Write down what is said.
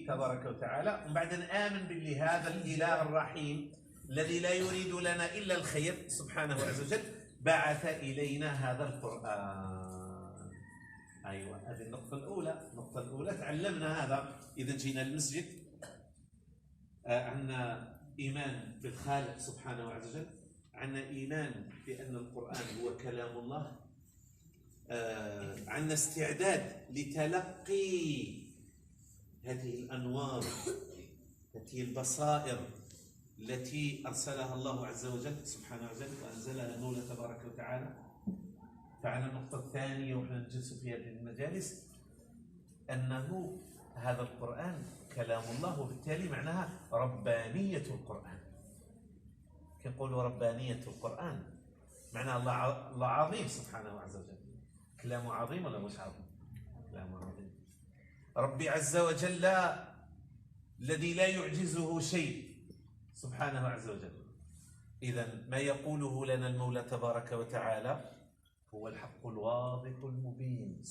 تبارك وتعالى، ومن بعد نآمن باللي هذا الإله الرحيم الذي لا يريد لنا إلا الخير سبحانه عز وجل بعث إلينا هذا القرآن. أيوة، هذه النقطة الأولى. النقطة الأولى تعلمنا هذا. إذا جينا المسجد عندنا إيمان بالخالق سبحانه عز وجل، عندنا إيمان بأن القرآن هو كلام الله، عندنا استعداد لتلقي هذه الأنوار، هذه البصائر التي أرسلها الله عز وجل سبحانه وتعالى وأنزلها المولى تبارك وتعالى. فعلى النقطة الثانية ونحن نجلس في هذه المجالس أنه هذا القرآن كلام الله، وبالتالي معناها ربانية القرآن. كنقولوا ربانية القرآن معناها الله عظيم سبحانه عز وجل. كلامه عظيم ولا مش عظيم؟ كلامه عظيم. ربي عز وجل الذي لا يعجزه شيء سبحانه عز وجل. إذن ما يقوله لنا المولى تبارك وتعالى هو الحق الواضح المبين.